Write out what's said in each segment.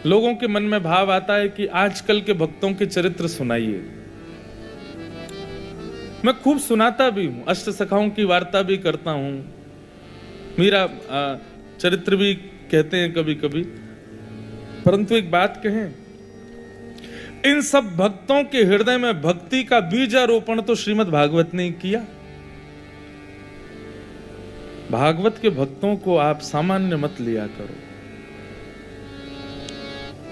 लोगों के मन में भाव आता है कि आजकल के भक्तों के चरित्र सुनाइए। मैं खूब सुनाता भी हूं, अष्ट सखाओं की वार्ता भी करता हूं, मीरा चरित्र भी कहते हैं कभी कभी। परंतु एक बात कहें, इन सब भक्तों के हृदय में भक्ति का बीजारोपण तो श्रीमद् भागवत ने किया। भागवत के भक्तों को आप सामान्य मत लिया करो।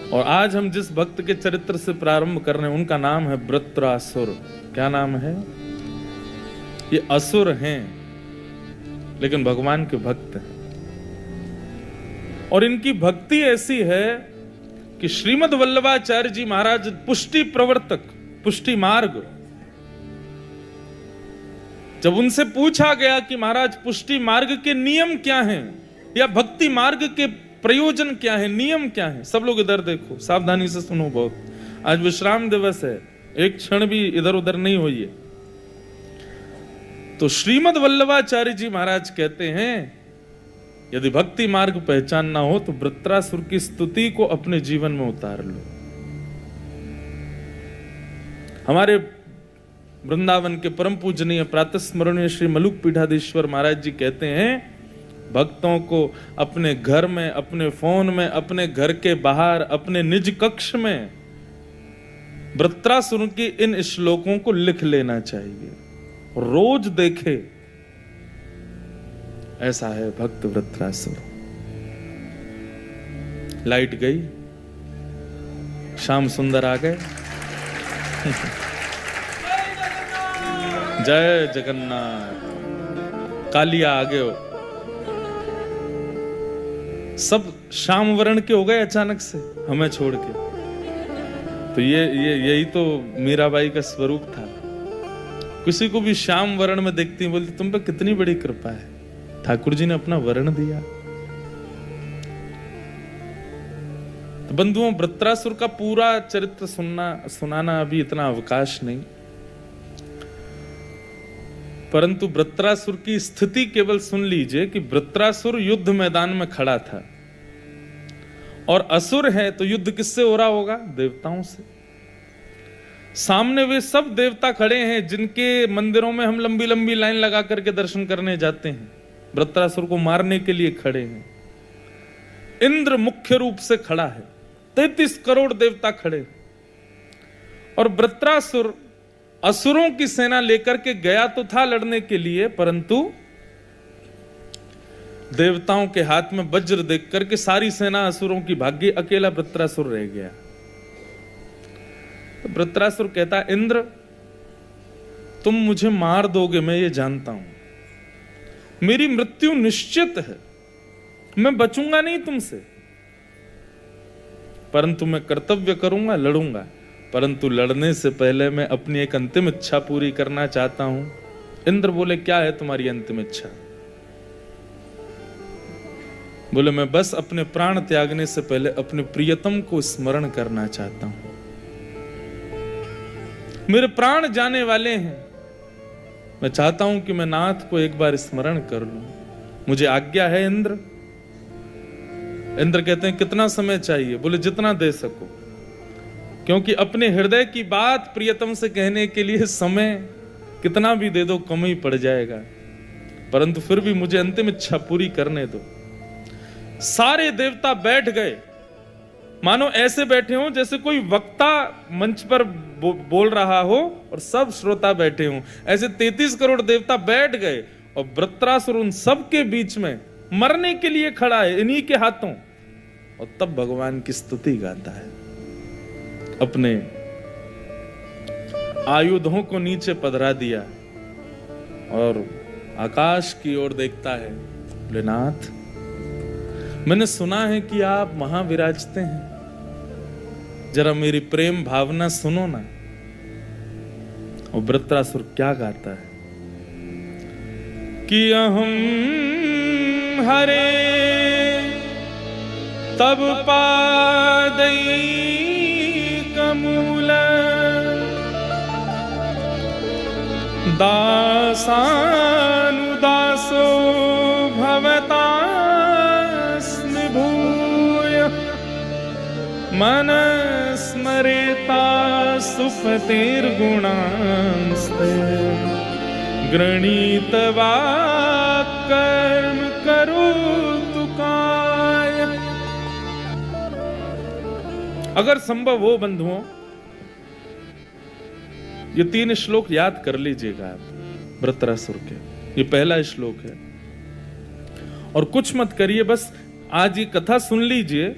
और आज हम जिस भक्त के चरित्र से प्रारंभ कर रहे हैं उनका नाम है वृत्रासुर। क्या नाम है? ये असुर हैं लेकिन भगवान के भक्त हैं। और इनकी भक्ति ऐसी है कि श्रीमद् वल्लभाचार्य जी महाराज पुष्टि प्रवर्तक, पुष्टि मार्ग, जब उनसे पूछा गया कि महाराज पुष्टि मार्ग के नियम क्या हैं या भक्ति मार्ग के प्रयोजन क्या है, नियम क्या है, सब लोग इधर देखो, सावधानी से सुनो। बहुत आज विश्राम दिवस है, एक क्षण भी इधर उधर नहीं होइए। तो श्रीमद् वल्लभाचार्य जी महाराज कहते हैं, यदि भक्ति मार्ग पहचानना हो तो वृत्रासुर की स्तुति को अपने जीवन में उतार लो। हमारे वृंदावन के परम पूजनीय प्रातस्मरणीय श्री मलुक पीठाधीश्वर महाराज जी कहते हैं, भक्तों को अपने घर में, अपने फोन में, अपने घर के बाहर, अपने निज कक्ष में वृत्रासुर की इन श्लोकों को लिख लेना चाहिए, रोज देखे। ऐसा है भक्त वृत्रासुर। लाइट गई, श्याम सुंदर आ गए। जय जगन्नाथ। कालिया आ गए हो, सब श्याम वर्ण के हो गए अचानक से हमें छोड़ के। तो यही तो मीराबाई का स्वरूप था। किसी को भी श्याम वर्ण में देखती है, बोलती तुम पे कितनी बड़ी कृपा है, ठाकुर जी ने अपना वर्ण दिया। तो बंधुओं, वृत्रासुर का पूरा चरित्र सुनाना अभी इतना अवकाश नहीं, परंतु वृत्रासुर की स्थिति केवल सुन लीजिए कि वृत्रासुर युद्ध मैदान में खड़ा था और असुर है तो युद्ध किससे हो रहा होगा? देवताओं से। सामने वे सब देवता खड़े हैं जिनके मंदिरों में हम लंबी लंबी लाइन लगा करके दर्शन करने जाते हैं, वृत्रासुर को मारने के लिए खड़े हैं। इंद्र मुख्य रूप से खड़ा है, 33 करोड़ देवता खड़े, और वृत्रासुर असुरों की सेना लेकर के गया तो था लड़ने के लिए, परंतु देवताओं के हाथ में वज्र देख करके सारी सेना असुरों की भाग गई, अकेला वृत्रासुर रह गया। तो वृत्रासुर कहता, इंद्र तुम मुझे मार दोगे, मैं ये जानता हूं, मेरी मृत्यु निश्चित है, मैं बचूंगा नहीं तुमसे, परंतु मैं कर्तव्य करूंगा, लड़ूंगा। परंतु लड़ने से पहले मैं अपनी एक अंतिम इच्छा पूरी करना चाहता हूं। इंद्र बोले, क्या है तुम्हारी अंतिम इच्छा? बोले, मैं बस अपने प्राण त्यागने से पहले अपने प्रियतम को स्मरण करना चाहता हूं। मेरे प्राण जाने वाले हैं, मैं चाहता हूं कि मैं नाथ को एक बार स्मरण कर लूं, मुझे आज्ञा है इंद्र। इंद्र कहते हैं, कितना समय चाहिए? बोले, जितना दे सको, क्योंकि अपने हृदय की बात प्रियतम से कहने के लिए समय कितना भी दे दो कम ही पड़ जाएगा, परंतु फिर भी मुझे अंतिम इच्छा पूरी करने दो। सारे देवता बैठ गए, मानो ऐसे बैठे हो जैसे कोई वक्ता मंच पर बोल रहा हो और सब श्रोता बैठे हों। ऐसे 33 करोड़ देवता बैठ गए और वृत्रासुर उन सब के बीच में मरने के लिए खड़ा है, इन्हीं के हाथों। और तब भगवान की स्तुति गाता है, अपने आयुधों को नीचे पधरा दिया और आकाश की ओर देखता है। बोले, नाथ मैंने सुना है कि आप वहां विराजते हैं, जरा मेरी प्रेम भावना सुनो ना। और वृत्रासुर क्या गाता है कि अहम हरे तब पादई कमूल दासानुदासो भवतास्मि भूय मन स्मरेता सुपतेर्गुणांस्ते गृणीतवा कर्म करोतु काय। अगर संभव हो बंधुओं, ये 3 श्लोक याद कर लीजिएगा आप वृत्रासुर के। ये पहला श्लोक है और कुछ मत करिए, बस आज ये कथा सुन लीजिए,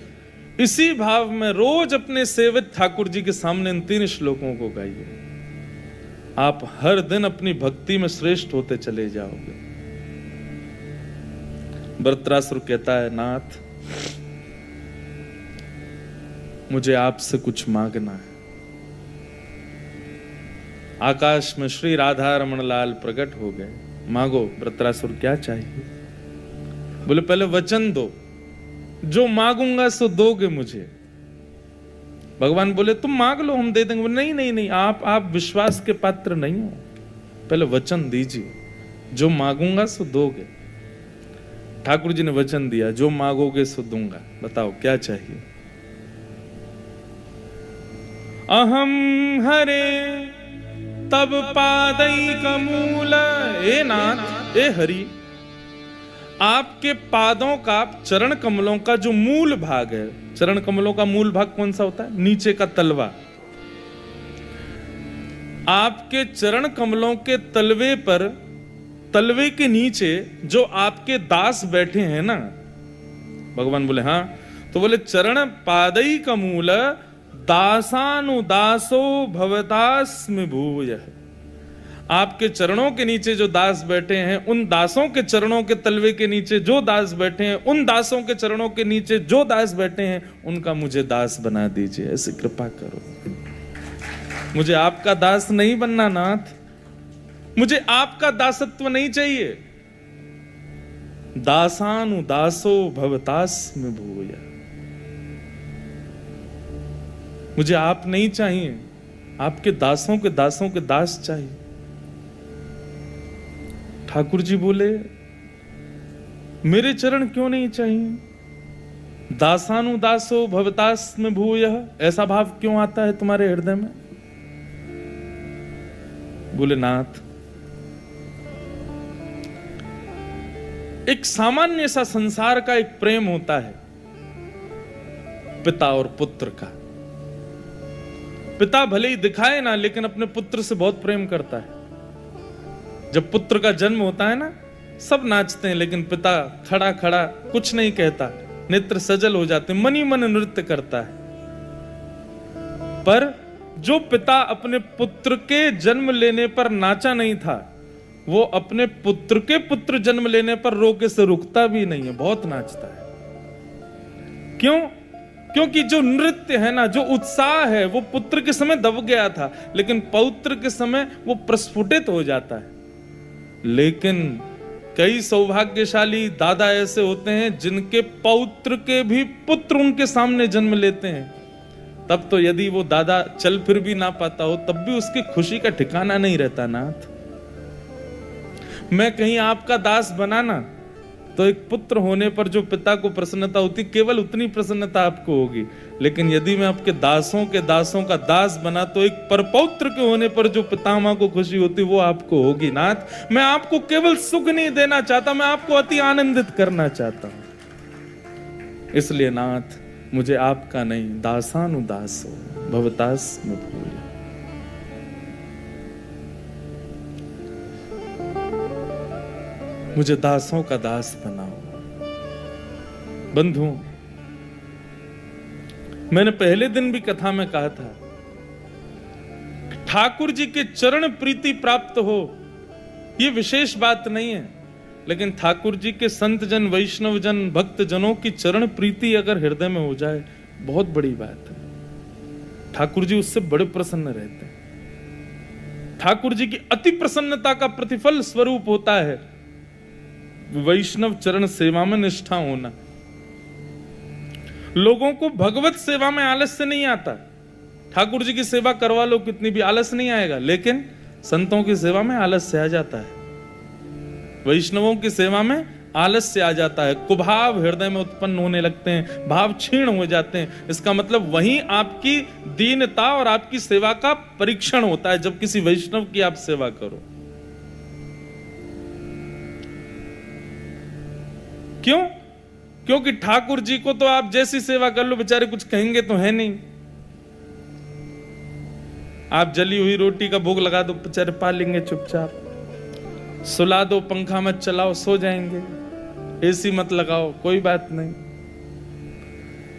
इसी भाव में रोज अपने सेवित ठाकुर जी के सामने इन 3 श्लोकों को गाइए। आप हर दिन अपनी भक्ति में श्रेष्ठ होते चले जाओगे। वृत्रासुर कहता है, नाथ मुझे आपसे कुछ मांगना है। आकाश में श्री राधा रमण लाल प्रकट हो गए। मांगो वृत्रासुर, क्या चाहिए? बोले पहले वचन दो, जो मांगूंगा सो दोगे मुझे। भगवान बोले तुम मांग लो, हम दे देंगे। बोले नहीं नहीं नहीं, आप विश्वास के पात्र नहीं हो, पहले वचन दीजिए, जो मांगूंगा सो दोगे। ठाकुर जी ने वचन दिया, जो मांगोगे सो दूंगा। बताओ क्या चाहिए? अहम हरे तब पादैक मूल। ए नाथ, ए हरि, आपके पादों का, चरण कमलों का जो मूल भाग है, चरण कमलों का मूल भाग कौन सा होता है? नीचे का तलवा। आपके चरण कमलों के तलवे पर, तलवे के नीचे जो आपके दास बैठे हैं ना, भगवान बोले हाँ, तो बोले चरण पादई का मूल दासानुदासो भवतास्मि भूयः। आपके चरणों के नीचे जो दास बैठे हैं, उन दासों के चरणों के तलवे के नीचे जो दास बैठे हैं, उन दासों के चरणों के नीचे जो दास बैठे हैं, उनका मुझे दास बना दीजिए, ऐसी कृपा करो। मुझे आपका दास नहीं बनना नाथ, मुझे आपका दासत्व नहीं चाहिए। दासानुदासो भवतास्मि भूयः। मुझे आप नहीं चाहिए, आपके दासों के दास चाहिए। ठाकुर जी बोले मेरे चरण क्यों नहीं चाहिए? दासानुदासो भवतास्मि भूयः, ऐसा भाव क्यों आता है तुम्हारे हृदय में? बोले नाथ, एक सामान्य सा संसार का एक प्रेम होता है, पिता और पुत्र का। पिता भले ही दिखाए ना, लेकिन अपने पुत्र से बहुत प्रेम करता है। जब पुत्र का जन्म होता है ना, सब नाचते हैं, लेकिन पिता खड़ा खड़ा कुछ नहीं कहता, नेत्र सजल हो जाते, मन ही मन नृत्य करता है। पर जो पिता अपने पुत्र के जन्म लेने पर नाचा नहीं था, वो अपने पुत्र के पुत्र जन्म लेने पर रोके से रुकता भी नहीं है, बहुत नाचता है। क्यों? क्योंकि जो नृत्य है ना, जो उत्साह है, वो पुत्र के समय दब गया था, लेकिन पौत्र के समय वो प्रस्फुटित हो जाता है। लेकिन कई सौभाग्यशाली दादा ऐसे होते हैं जिनके पौत्र के भी पुत्र उनके सामने जन्म लेते हैं। तब तो यदि वो दादा चल फिर भी ना पाता हो, तब भी उसकी खुशी का ठिकाना नहीं रहता। नाथ, मैं कहीं आपका दास बनाना, तो एक पुत्र होने पर जो पिता को प्रसन्नता होती, केवल उतनी प्रसन्नता आपको होगी। लेकिन यदि मैं आपके दासों के दासों का दास बना, तो एक परपौत्र के होने पर जो पितामह को खुशी होती, वो आपको होगी। नाथ, मैं आपको केवल सुख नहीं देना चाहता, मैं आपको अति आनंदित करना चाहता हूं। इसलिए नाथ, मुझे आपका नहीं, दासानुदासो भवतास्मि भूयः। मुझे दासों का दास बनाओ। बंधुओं, मैंने पहले दिन भी कथा में कहा था, ठाकुर जी के चरण प्रीति प्राप्त हो, यह विशेष बात नहीं है। लेकिन ठाकुर जी के संत जन, वैष्णव जन, भक्त जनों की चरण प्रीति अगर हृदय में हो जाए, बहुत बड़ी बात है। ठाकुर जी उससे बड़े प्रसन्न रहते हैं। ठाकुर जी की अति प्रसन्नता का प्रतिफल स्वरूप होता है वैष्णव चरण सेवा में निष्ठा होना। लोगों को भगवत सेवा में आलस्य नहीं आता। ठाकुर जी की सेवा करवा लो कितनी भी, आलस नहीं आएगा। लेकिन संतों की सेवा में आलस्य आ जाता है, वैष्णवों की सेवा में आलस्य आ जाता है, कुभाव हृदय में उत्पन्न होने लगते हैं, भाव क्षीण हो जाते हैं। इसका मतलब वहीं आपकी दीनता और आपकी सेवा का परीक्षण होता है जब किसी वैष्णव की आप सेवा करो। क्यों? क्योंकि ठाकुर जी को तो आप जैसी सेवा कर लो बेचारे कुछ कहेंगे तो है नहीं। आप जली हुई रोटी का भोग लगा दो, बेचारे पा लेंगे चुपचाप। सुला दो, पंखा मत चलाओ, सो जाएंगे। एसी मत लगाओ, कोई बात नहीं।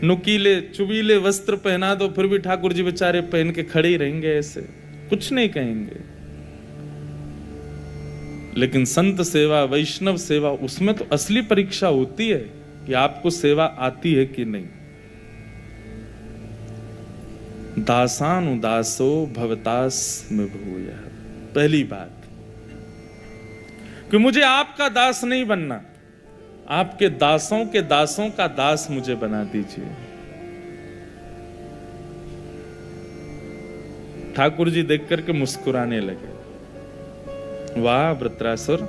नुकीले चुबीले वस्त्र पहना दो, फिर भी ठाकुर जी बेचारे पहन के खड़े ही रहेंगे, ऐसे कुछ नहीं कहेंगे। लेकिन संत सेवा, वैष्णव सेवा, उसमें तो असली परीक्षा होती है कि आपको सेवा आती है कि नहीं। दासानुदासो भवतास्मि भूयः, पहली बात कि मुझे आपका दास नहीं बनना, आपके दासों का दास मुझे बना दीजिए। ठाकुर जी देख करके मुस्कुराने लगे। वाह वृत्रासुर,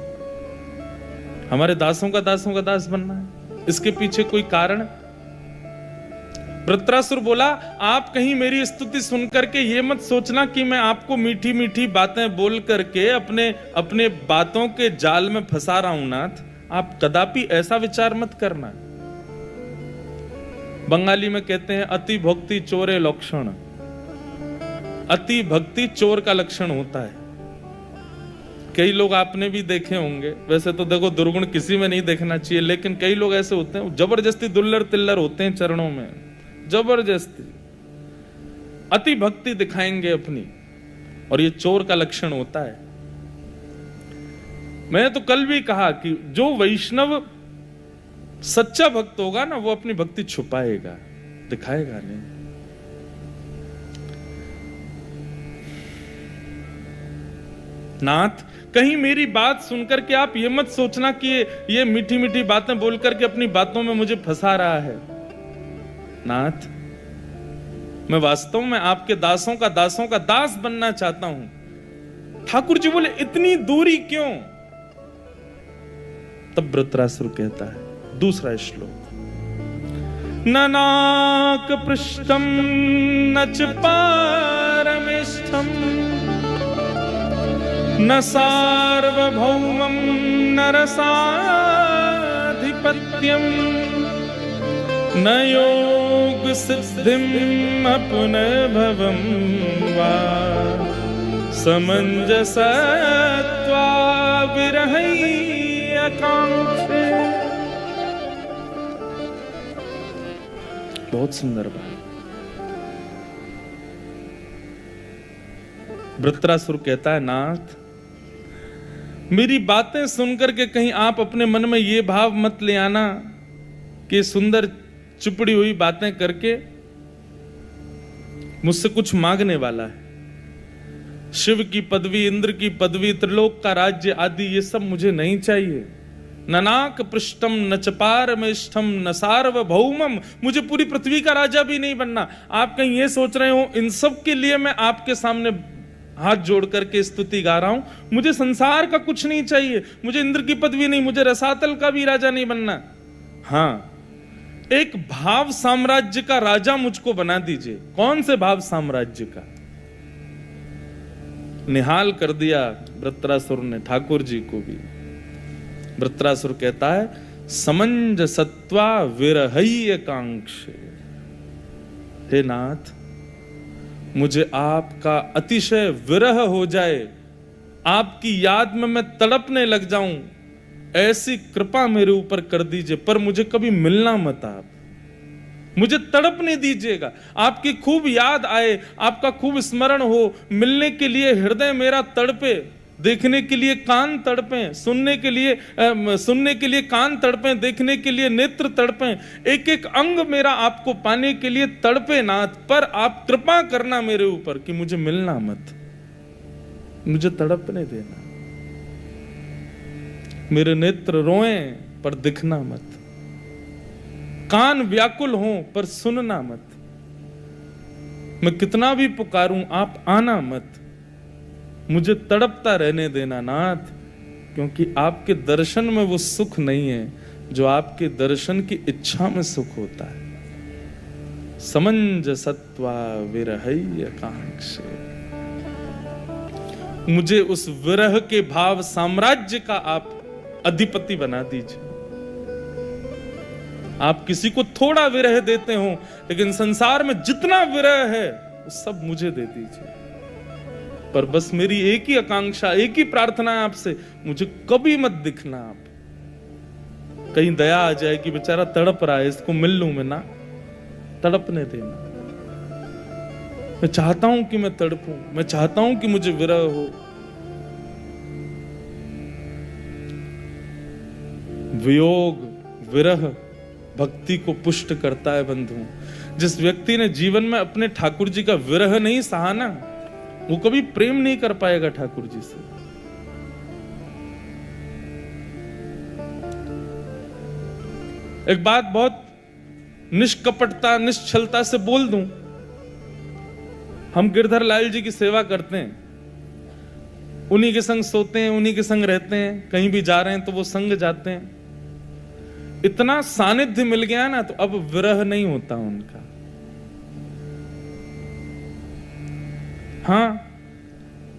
हमारे दासों का दास बनना है, इसके पीछे कोई कारण? वृत्रासुर बोला, आप कहीं मेरी स्तुति सुन करके ये मत सोचना कि मैं आपको मीठी मीठी बातें बोल करके अपने बातों के जाल में फंसा रहा हूं नाथ। आप कदापि ऐसा विचार मत करना। बंगाली में कहते हैं अति भक्ति चोरे लक्षण। अति भक्ति चोर का लक्षण होता है। कई लोग आपने भी देखे होंगे, वैसे तो देखो दुर्गुण किसी में नहीं देखना चाहिए, लेकिन कई लोग ऐसे होते हैं जबरदस्ती दुल्लर तिल्लर होते हैं चरणों में, जबरदस्ती अति भक्ति दिखाएंगे अपनी, और ये चोर का लक्षण होता है। मैंने तो कल भी कहा कि जो वैष्णव सच्चा भक्त होगा ना, वो अपनी भक्ति छुपाएगा, दिखाएगा नहीं। नाथ, कहीं मेरी बात सुनकर के आप ये मत सोचना कि ये मीठी मीठी बातें बोल करके अपनी बातों में मुझे फंसा रहा है। नाथ, मैं वास्तव में आपके दासों का दास बनना चाहता हूं। ठाकुर जी बोले, इतनी दूरी क्यों? तब वृत्रासुर कहता है, दूसरा श्लोक, ननाक पृष्ठम नच पारमेष्ठम न सार्वभौमं न रसाधिपत्यम न योग सिद्धिम पुनर्भवम वा समंजसत्वा विरहै आकांक्षे। बहुत सुंदर बात। वृत्रासुर कहता है, नाथ, मेरी बातें सुनकर के कहीं आप अपने मन में ये भाव मत ले आना कि सुंदर चुपड़ी हुई बातें करके मुझसे कुछ मांगने वाला है। शिव की पदवी, इंद्र की पदवी, त्रिलोक का राज्य आदि ये सब मुझे नहीं चाहिए। ननाक पृष्ठम न चपारमेष्ठम न सार्वभौमम, मुझे पूरी पृथ्वी का राजा भी नहीं बनना। आप कहीं ये सोच रहे हो इन सब के लिए मैं आपके सामने हाथ जोड़ करके स्तुति गा रहा हूं। मुझे संसार का कुछ नहीं चाहिए, मुझे इंद्र की पदवी नहीं, मुझे रसातल का भी राजा नहीं बनना। हाँ, एक भाव साम्राज्य का राजा मुझको बना दीजिए। कौन से भाव साम्राज्य का? निहाल कर दिया वृत्रासुर ने ठाकुर जी को भी। वृत्रासुर कहता है, समंजसत्वा विरहै कांक्षे। हे नाथ, मुझे आपका अतिशय विरह हो जाए, आपकी याद में मैं तड़पने लग जाऊं, ऐसी कृपा मेरे ऊपर कर दीजिए। पर मुझे कभी मिलना मत, आप मुझे तड़पने दीजिएगा। आपकी खूब याद आए, आपका खूब स्मरण हो, मिलने के लिए हृदय मेरा तड़पे, देखने के लिए कान तड़पें, सुनने के लिए कान तड़पें, देखने के लिए नेत्र तड़पें, एक एक अंग मेरा आपको पाने के लिए तड़पे नाथ। पर आप कृपा करना मेरे ऊपर कि मुझे मिलना मत, मुझे तड़पने देना। मेरे नेत्र रोएं पर दिखना मत, कान व्याकुल हों पर सुनना मत। मैं कितना भी पुकारूं आप आना मत, मुझे तड़पता रहने देना नाथ। क्योंकि आपके दर्शन में वो सुख नहीं है जो आपके दर्शन की इच्छा में सुख होता है। समंजसत्वा विरहय कांक्षे, मुझे उस विरह के भाव साम्राज्य का आप अधिपति बना दीजिए। आप किसी को थोड़ा विरह देते हो, लेकिन संसार में जितना विरह है वो सब मुझे दे दीजिए। पर बस मेरी एक ही आकांक्षा, एक ही प्रार्थना है आपसे, मुझे कभी मत दिखना आप। कहीं दया आ जाए कि बेचारा तड़प रहा है, इसको मिल लूं मैं, ना तड़पने देना। मैं चाहता हूं कि मैं तड़पूं, मैं चाहता हूं कि मुझे विरह हो। वियोग विरह भक्ति को पुष्ट करता है बंधु। जिस व्यक्ति ने जीवन में अपने ठाकुर जी का विरह नहीं सहा ना, वो कभी प्रेम नहीं कर पाएगा ठाकुर जी से। एक बात बहुत निष्कपटता निश्चलता से बोल दूं, हम गिरधर लाल जी की सेवा करते हैं, उन्हीं के संग सोते हैं, उन्हीं के संग रहते हैं, कहीं भी जा रहे हैं तो वो संग जाते हैं। इतना सानिध्य मिल गया ना, तो अब विरह नहीं होता उनका। हाँ,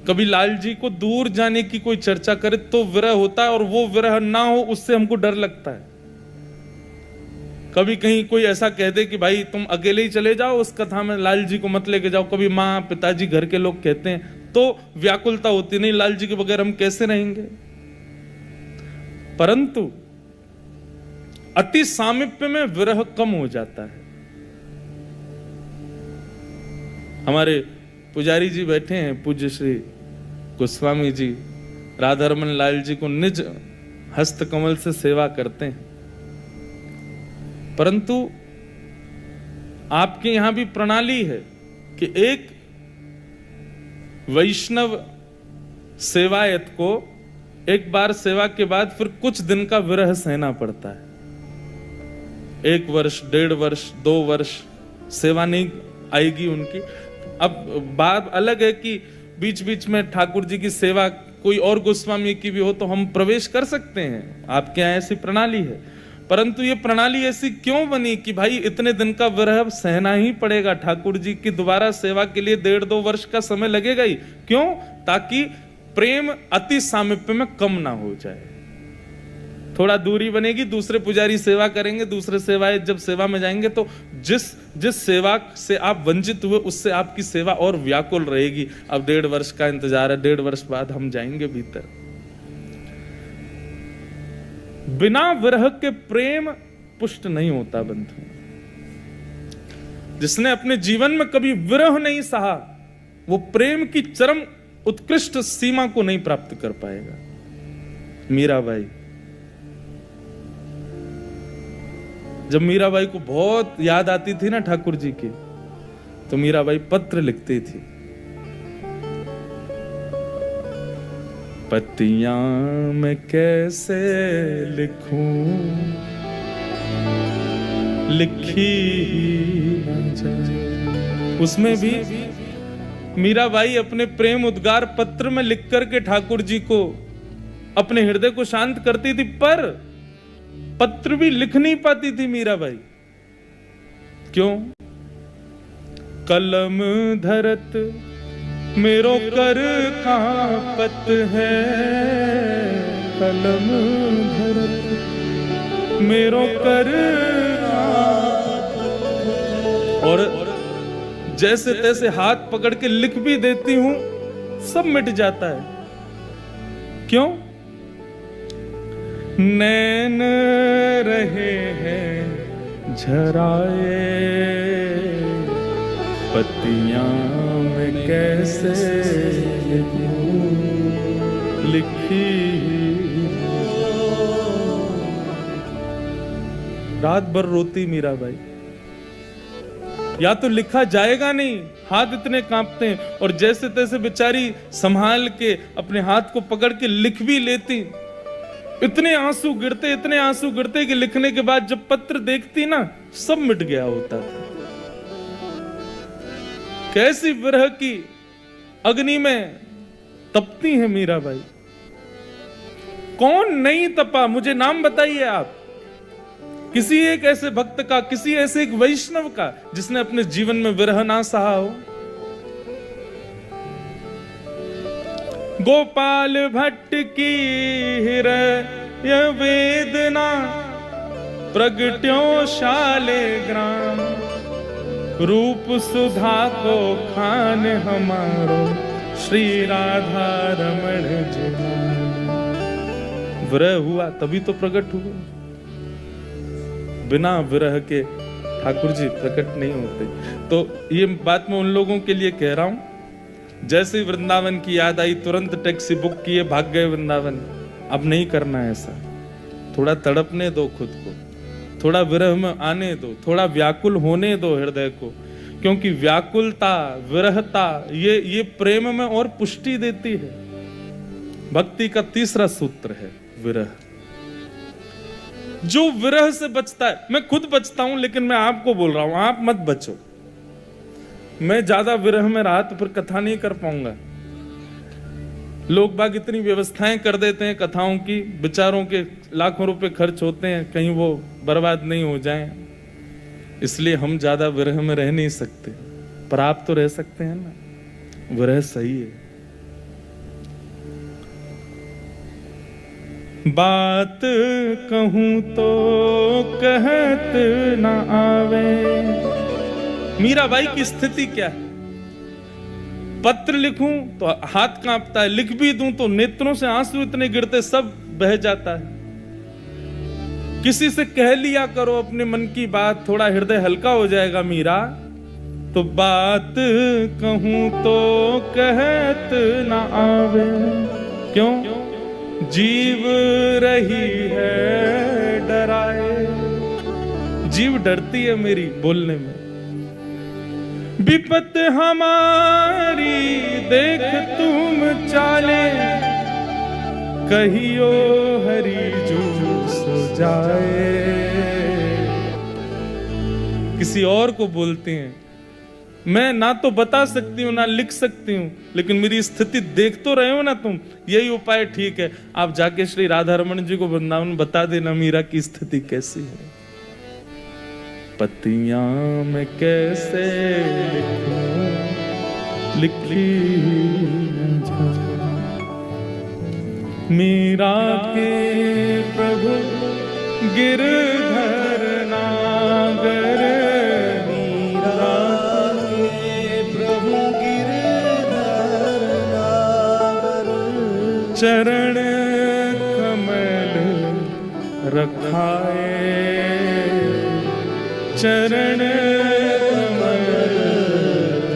कभी लाल जी को दूर जाने की कोई चर्चा करे तो विरह होता है, और वो विरह ना हो उससे हमको डर लगता है। कभी कहीं कोई ऐसा कह दे कि भाई तुम अकेले ही चले जाओ, उस कथा में लाल जी को मत लेके जाओ, कभी माँ पिताजी घर के लोग कहते हैं तो व्याकुलता होती, नहीं लाल जी के बगैर हम कैसे रहेंगे। परंतु अति सामीप्य में विरह कम हो जाता है। हमारे पुजारी जी बैठे हैं, पूज्य श्री गोस्वामी जी राधारमन लाल जी को निज हस्त कमल से सेवा करते हैं। परंतु आपके यहां भी प्रणाली है कि एक वैष्णव सेवायत को एक बार सेवा के बाद फिर कुछ दिन का विरह सहना पड़ता है। 1 वर्ष, 1.5 वर्ष, 2 वर्ष सेवा नहीं आएगी उनकी। अब बात अलग है कि बीच बीच में ठाकुर जी की सेवा कोई और गोस्वामी की भी हो तो हम प्रवेश कर सकते हैं, आपके यहाँ ऐसी प्रणाली है। परंतु ये प्रणाली ऐसी क्यों बनी कि भाई इतने दिन का विरह सहना ही पड़ेगा, ठाकुर जी की दोबारा सेवा के लिए 1.5-2 वर्ष का समय लगेगा ही। क्यों? ताकि प्रेम अति सामीप्य में कम ना हो जाए। थोड़ा दूरी बनेगी, दूसरे पुजारी सेवा करेंगे, दूसरे सेवाएं जब सेवा में जाएंगे तो जिस सेवा से आप वंचित हुए उससे आपकी सेवा और व्याकुल रहेगी। अब 1.5 वर्ष का इंतजार है, 1.5 वर्ष बाद हम जाएंगे भीतर। बिना विरह के प्रेम पुष्ट नहीं होता बंधु। जिसने अपने जीवन में कभी विरह नहीं सहा, वो प्रेम की चरम उत्कृष्ट सीमा को नहीं प्राप्त कर पाएगा। मीराबाई, जब मीराबाई को बहुत याद आती थी ना ठाकुर जी की, तो मीराबाई पत्र लिखती थी। पत्तियां मैं कैसे लिखूं, लिखी न जाए। उसमें भी मीराबाई अपने प्रेम उद्गार पत्र में लिख करके ठाकुर जी को अपने हृदय को शांत करती थी, पर पत्र भी लिख नहीं पाती थी मीराबाई। क्यों? कलम धरत मेरो कर कांपत है, कलम धरत मेरो कर। और जैसे तैसे हाथ पकड़ के लिख भी देती हूं, सब मिट जाता है। क्यों? नैन रहे हैं झराए, पत्तियां में कैसे लिखी। रात भर रोती मीराबाई, या तो लिखा जाएगा नहीं, हाथ इतने कांपते हैं, और जैसे तैसे बेचारी संभाल के अपने हाथ को पकड़ के लिख भी लेती। इतने आंसू गिरते कि लिखने के बाद जब पत्र देखती ना, सब मिट गया होता था। कैसी विरह की अग्नि में तपती है मीराबाई। कौन नहीं तपा, मुझे नाम बताइए आप, किसी एक ऐसे भक्त का, किसी ऐसे एक वैष्णव का जिसने अपने जीवन में विरह ना सहा हो। गोपाल भट्ट की हृदय वेदना प्रगट्यो शाले ग्राम, रूप सुधा को खान हमारो श्री राधा रमण जी। विरह हुआ तभी तो प्रकट हुए, बिना विरह के ठाकुर जी प्रकट नहीं होते। तो ये बात मैं उन लोगों के लिए कह रहा हूं, जैसे ही वृंदावन की याद आई तुरंत टैक्सी बुक किए भाग गए वृंदावन। अब नहीं करना है ऐसा, थोड़ा तड़पने दो खुद को, थोड़ा विरह में आने दो, थोड़ा व्याकुल होने दो हृदय को, क्योंकि व्याकुलता विरहता ये प्रेम में और पुष्टि देती है। भक्ति का तीसरा सूत्र है विरह। जो विरह से बचता है, मैं खुद बचता हूं लेकिन मैं आपको बोल रहा हूं आप मत बचो। मैं ज्यादा विरह में रहा तो फिर कथा नहीं कर पाऊंगा। लोग बाग इतनी व्यवस्थाएं कर देते हैं कथाओं की, बेचारों के लाखों रुपए खर्च होते हैं, कहीं वो बर्बाद नहीं हो जाएं, इसलिए हम ज्यादा विरह में रह नहीं सकते। पर आप तो रह सकते हैं ना, विरह सही है। बात कहूं तो कहत ना आवे, मीराबाई की स्थिति क्या है? पत्र लिखूं तो हाथ कांपता है, लिख भी दूं तो नेत्रों से आंसू इतने गिरते सब बह जाता है। किसी से कह लिया करो अपने मन की बात, थोड़ा हृदय हल्का हो जाएगा मीरा। तो बात कहूं तो कहत ना आवे, क्यों? जीव रही है डराए, जीव डरती है मेरी बोलने में। विपत हमारी देख तुम चाले, कहियो हरि जो सो जाए। किसी और को बोलते हैं, मैं ना तो बता सकती हूँ ना लिख सकती हूँ, लेकिन मेरी स्थिति देख तो रहे हो ना तुम, यही उपाय ठीक है। आप जाके श्री राधा रमन जी को वृंदावन बता देना मीरा की स्थिति कैसी है। पतियां मैं कैसे लिखूं, लिखी मीरा के प्रभु गिरधर नागर, मीरा के प्रभु गिरधर नागर, चरण कमल रखाए, चरण कमल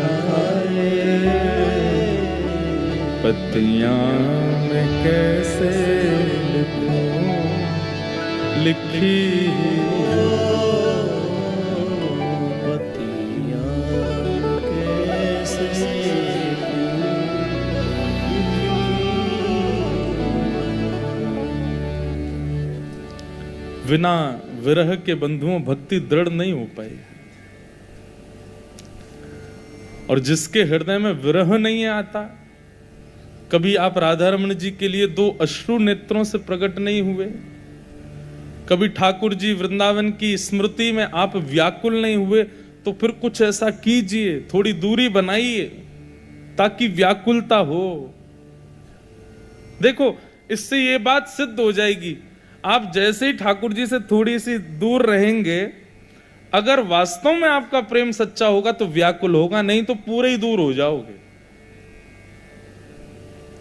रखाए। पतियां मैं कैसे लिखूं, लिखी पतियां कैसे लिखूं। बिना विरह के बंधुओं भक्ति दृढ़ नहीं हो पाई। और जिसके हृदय में विरह नहीं आता, कभी आप राधा रमण जी के लिए दो अश्रु नेत्रों से प्रकट नहीं हुए, कभी ठाकुर जी वृंदावन की स्मृति में आप व्याकुल नहीं हुए, तो फिर कुछ ऐसा कीजिए, थोड़ी दूरी बनाइए ताकि व्याकुलता हो। देखो इससे ये बात सिद्ध हो जाएगी, आप जैसे ही ठाकुर जी से थोड़ी सी दूर रहेंगे, अगर वास्तव में आपका प्रेम सच्चा होगा तो व्याकुल होगा, नहीं तो पूरे ही दूर हो जाओगे,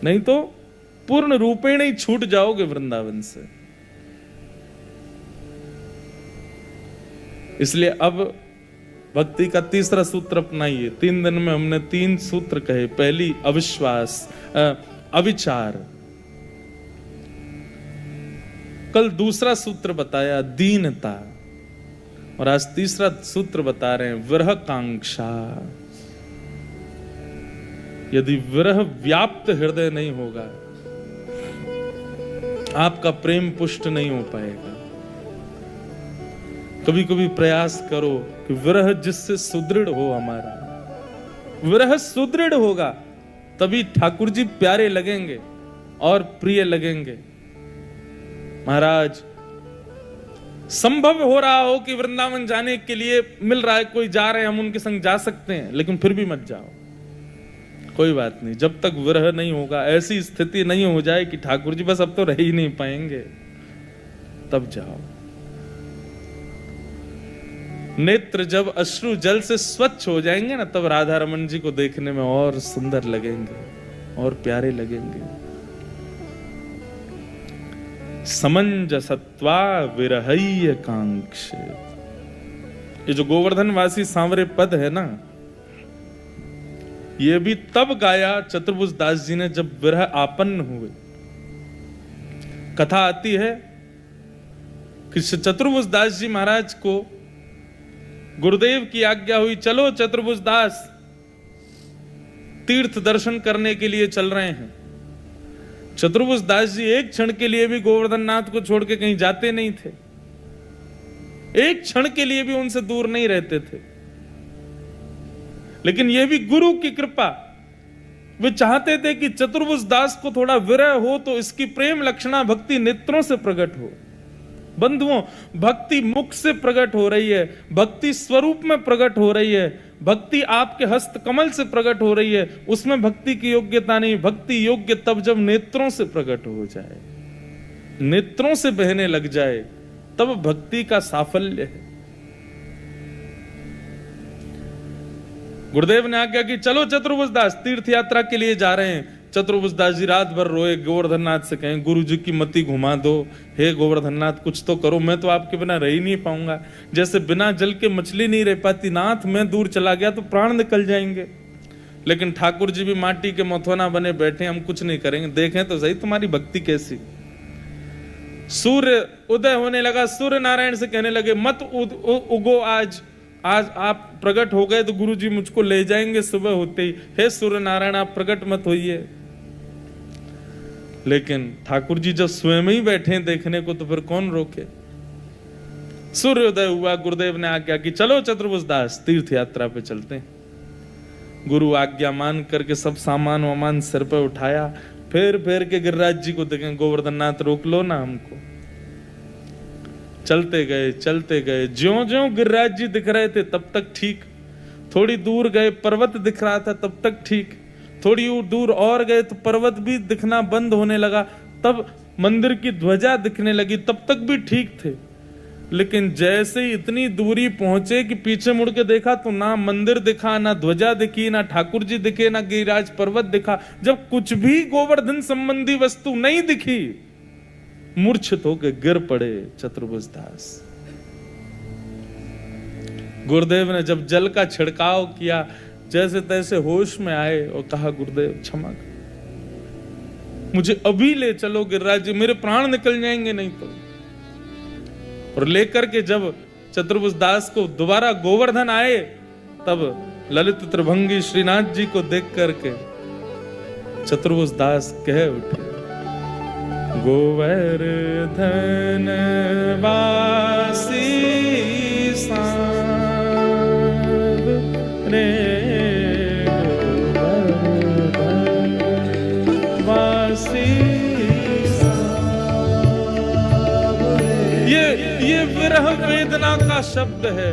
नहीं तो पूर्ण रूपेण ही छूट जाओगे वृंदावन से। इसलिए अब भक्ति का तीसरा सूत्र अपनाइए। 3 दिन में हमने 3 सूत्र कहे। पहली अविश्वास, अविचार। कल दूसरा सूत्र बताया दीनता, और आज तीसरा सूत्र बता रहे हैं विरह कांक्षा। यदि विरह व्याप्त हृदय नहीं होगा, आपका प्रेम पुष्ट नहीं हो पाएगा। कभी कभी प्रयास करो कि विरह जिससे सुदृढ़ हो, हमारा विरह सुदृढ़ होगा तभी ठाकुर जी प्यारे लगेंगे और प्रिय लगेंगे। महाराज संभव हो रहा हो कि वृंदावन जाने के लिए मिल रहा है, कोई जा रहे हैं, हम उनके संग जा सकते हैं, लेकिन फिर भी मत जाओ। कोई बात नहीं, जब तक विरह नहीं होगा, ऐसी स्थिति नहीं हो जाए कि ठाकुर जी बस अब तो रह ही नहीं पाएंगे, तब जाओ। नेत्र जब अश्रु जल से स्वच्छ हो जाएंगे ना, तब राधा रमन जी को देखने में और सुंदर लगेंगे और प्यारे लगेंगे। समंजसत्वा विरहय कांक्ष, ये जो गोवर्धनवासी सांवरे पद है ना, ये भी तब गाया चतुर्भुज दास जी ने जब विरह आपन्न हुए। कथा आती है कि चतुर्भुज दास जी महाराज को गुरुदेव की आज्ञा हुई, चलो चतुर्भुज दास तीर्थ दर्शन करने के लिए चल रहे हैं। चतुर्भुज दास जी एक क्षण के लिए भी गोवर्धन नाथ को छोड़ के कहीं जाते नहीं थे, एक क्षण के लिए भी उनसे दूर नहीं रहते थे। लेकिन यह भी गुरु की कृपा, वे चाहते थे कि चतुर्भुज दास को थोड़ा विरह हो तो इसकी प्रेम लक्षणा भक्ति नेत्रों से प्रकट हो। बंधुओं, भक्ति मुख से प्रकट हो रही है, भक्ति स्वरूप में प्रकट हो रही है, भक्ति आपके हस्त कमल से प्रकट हो रही है, उसमें भक्ति की योग्यता नहीं। भक्ति योग्य तब जब नेत्रों से प्रकट हो जाए, नेत्रों से बहने लग जाए, तब भक्ति का साफल्य है। गुरुदेव ने आज्ञा की, चलो चतुर्भुज दास तीर्थ यात्रा के लिए जा रहे हैं। चतुर्भुज दास जी रात भर रोए, गोवर्धननाथ से कहें गुरु जी की मति घुमा दो, हे गोवर्धननाथ कुछ तो करो, मैं तो आपके बिना रह ही नहीं पाऊंगा। जैसे बिना जल के मछली नहीं रह पाती, नाथ मैं दूर चला गया तो प्राण निकल जाएंगे। लेकिन ठाकुर जी भी माटी के मथोना बने बैठे, हम कुछ नहीं करेंगे, देखें तो सही तुम्हारी भक्ति कैसी। सूर्य उदय होने लगा, सूर्य नारायण से कहने लगे मत उगो, आज आप प्रकट हो गए तो गुरु जी मुझको ले जाएंगे सुबह होते ही, हे सूर्य नारायण आप प्रकट मत होइए। लेकिन ठाकुर जी जब स्वयं ही बैठे देखने को तो फिर कौन रोके। सूर्योदय हुआ, गुरुदेव ने आज्ञा की, चलो चतुर्भुज दास तीर्थ यात्रा पे चलते हैं। गुरु आज्ञा मान करके सब सामान वामान सिर पे उठाया, फेर के गिरिराज जी को देखें, गोवर्धननाथ रोक लो ना हमको। चलते गए, ज्यों ज्यों गिरिराज जी दिख रहे थे तब तक ठीक, थोड़ी दूर गए पर्वत दिख रहा था तब तक ठीक, थोड़ी दूर और गए तो पर्वत भी दिखना बंद होने लगा, तब मंदिर की ध्वजा दिखने लगी, तब तक भी ठीक थे। लेकिन जैसे ही इतनी दूरी पहुंचे कि पीछे मुड़ के देखा तो ना मंदिर दिखा, ना ध्वजा दिखी, ना ठाकुर जी दिखे, ना गिरिराज पर्वत दिखा। जब कुछ भी गोवर्धन संबंधी वस्तु नहीं दिखी, मूर्छित होकर गिर पड़े चतुर्भुज दास। गुरुदेव ने जब जल का छिड़काव किया, जैसे तैसे होश में आए और कहा गुरुदेव क्षमा कर, मुझे अभी ले चलो गिरिराज जी, मेरे प्राण निकल जाएंगे नहीं तो। और लेकर के जब चतुर्भुज दास को दोबारा गोवर्धन आए, तब ललित त्रिभंगी श्रीनाथ जी को देख करके चतुर्भुज दास कह उठे, गोवर्धन वासी रे, गोवर्धन वासी। ये विरह वेदना का शब्द है,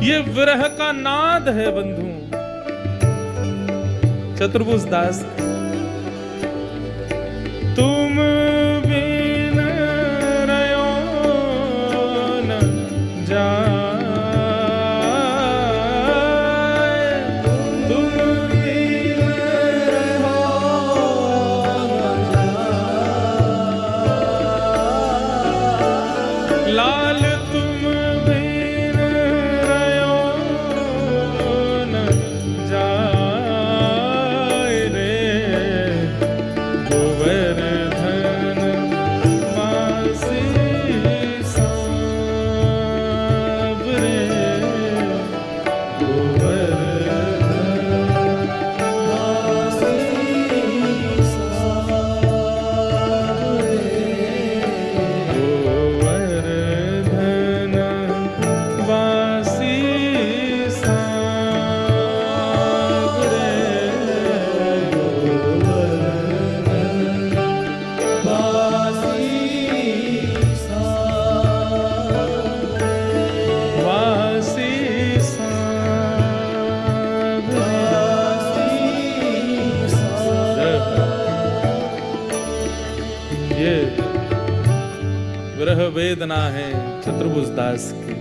ये विरह का नाद है बंधु। चतुर्भुज दास, तुम बिन रयो न जाए, तुम बिन रयो न जाए, लाल तुम बिन रयो न जाए रे, गोवर्धन वासी सांवरे, गोवर्धन वासी सांवरे, गोवर्धन वासी सांवरे, गोवर्धन वासी वेदना है चतुर्भुज दास की।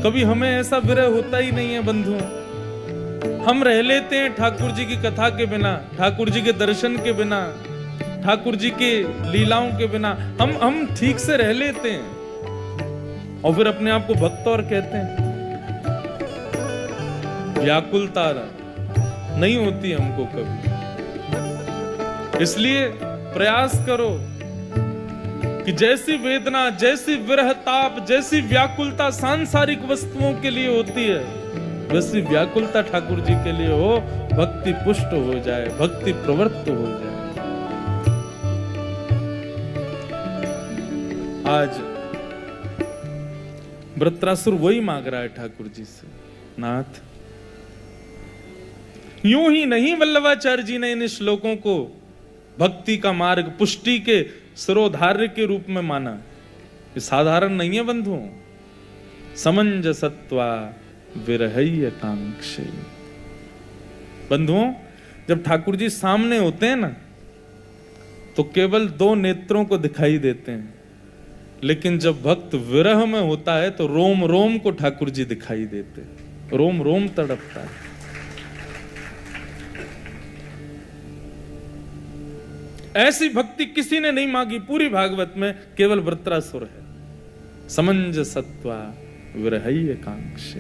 कभी हमें ऐसा विरह होता ही नहीं है बंधुओं। हम रह लेते हैं ठाकुर जी की कथा के बिना, ठाकुर जी के दर्शन के बिना, ठाकुर जी के लीलाओं के बिना हम ठीक से रह लेते हैं और फिर अपने आप को भक्त और कहते हैं। व्याकुलता नहीं होती हमको कभी। इसलिए प्रयास करो कि जैसी वेदना, जैसी विरह ताप, जैसी व्याकुलता सांसारिक वस्तुओं के लिए होती है, वैसी व्याकुलता ठाकुर जी के लिए हो, भक्ति पुष्ट हो जाए, भक्ति प्रवृत्त हो जाए। आज वृत्रासुर वही मांग रहा है ठाकुर जी से, नाथ यूं ही नहीं वल्लभाचार्य जी ने इन श्लोकों को भक्ति का मार्ग, पुष्टि के सिरोधार्य के रूप में माना। ये साधारण नहीं है बंधुओं। समंजसत्वा विरहय्य कांक्षे। बंधुओं, जब ठाकुर जी सामने होते हैं ना तो केवल दो नेत्रों को दिखाई देते हैं, लेकिन जब भक्त विरह में होता है तो रोम रोम को ठाकुर जी दिखाई देते, रोम रोम तड़पता है। ऐसी भक्ति किसी ने नहीं मांगी पूरी भागवत में, केवल वृत्रासुर है। समंजसत्वा विरहय्य कांक्षे।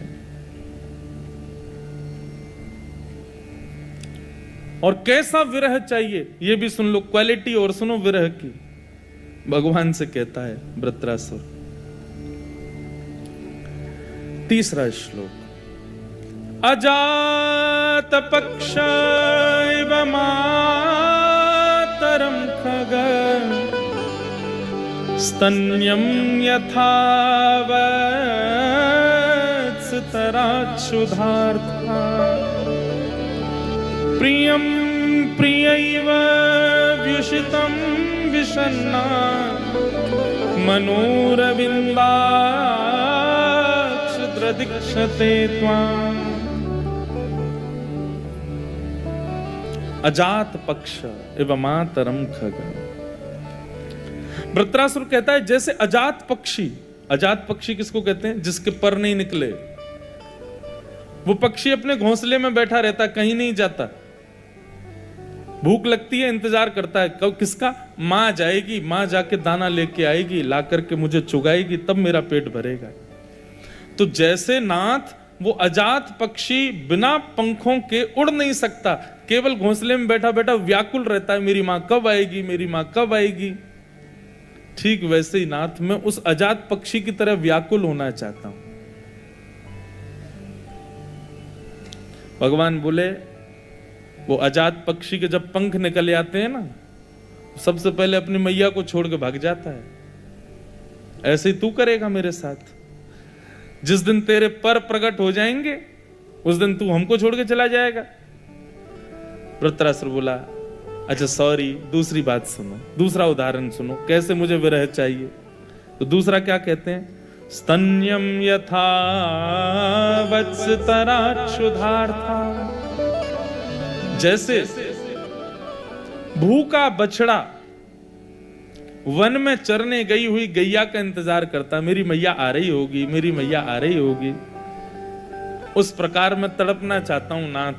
और कैसा विरह चाहिए ये भी सुन लो, क्वालिटी और सुनो विरह की। भगवान से कहता है वृत्रासुर, तीसरा श्लोक, अजात पक्ष इव मातरम खग स्तन्यम यथा वत्सतराच्छुधार्था प्रियम प्रियैव व्युषितम विषन्ना मनोरविन्दाक्षद्रदीक्षते त्वाम्। अजात पक्ष एव मातरम खग। वृत्रासुर कहता है जैसे अजात पक्षी, अजात पक्षी किसको कहते हैं? जिसके पर नहीं निकले। वो पक्षी अपने घोंसले में बैठा रहता, कहीं नहीं जाता। भूख लगती है, इंतजार करता है कब किसका? माँ जाएगी, माँ जाके दाना लेके आएगी, ला करके मुझे चुगाएगी, तब मेरा पेट भरेगा। तो जैसे नाथ वो अजात पक्षी बिना पंखों के उड़ नहीं सकता, केवल घोंसले में बैठा बैठा व्याकुल रहता है, मेरी माँ कब आएगी, मेरी माँ कब आएगी। ठीक वैसे ही नाथ मैं उस अजात पक्षी की तरह व्याकुल होना चाहता हूं। भगवान बोले वो अजात पक्षी के जब पंख निकल आते हैं ना, सबसे पहले अपनी मैया को छोड़ के भाग जाता है। ऐसे ही तू करेगा मेरे साथ। जिस दिन तेरे पर प्रकट हो जाएंगे उस दिन तू हमको छोड़ के चला जाएगा। वृत्रासुर बोला अच्छा सॉरी, दूसरी बात सुनो, दूसरा उदाहरण सुनो, कैसे मुझे विरह चाहिए। तो दूसरा क्या कहते हैं? स्तन्यम यथा वत्सतराच्छुधार्था। जैसे भूखा बछड़ा वन में चरने गई हुई गैया का इंतजार करता, मेरी मैया आ रही होगी, मेरी मैया आ रही होगी। उस प्रकार मैं तड़पना चाहता हूं नाथ,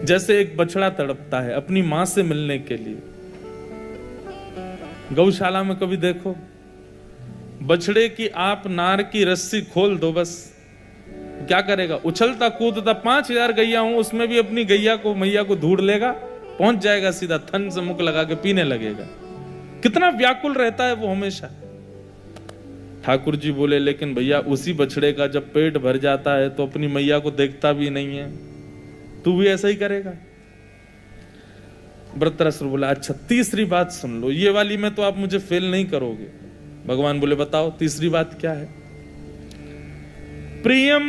जैसे एक बछड़ा तड़पता है अपनी मां से मिलने के लिए। गौशाला में कभी देखो, बछड़े की आप नार की रस्सी खोल दो, बस क्या करेगा? उछलता कूदता 5000 गैया हूं उसमें भी अपनी गैया को, मैया को ढूंढ लेगा, पहुंच जाएगा, सीधा थन से मुख लगा के पीने लगेगा। कितना व्याकुल रहता है वो हमेशा। ठाकुर जी बोले लेकिन भैया उसी बछड़े का जब पेट भर जाता है तो अपनी मैया को देखता भी नहीं है, तू भी ऐसा ही करेगा। वृत्रासुर बोला अच्छा तीसरी बात सुन लो, ये वाली में तो आप मुझे फेल नहीं करोगे। भगवान बोले बताओ तीसरी बात क्या है? प्रियम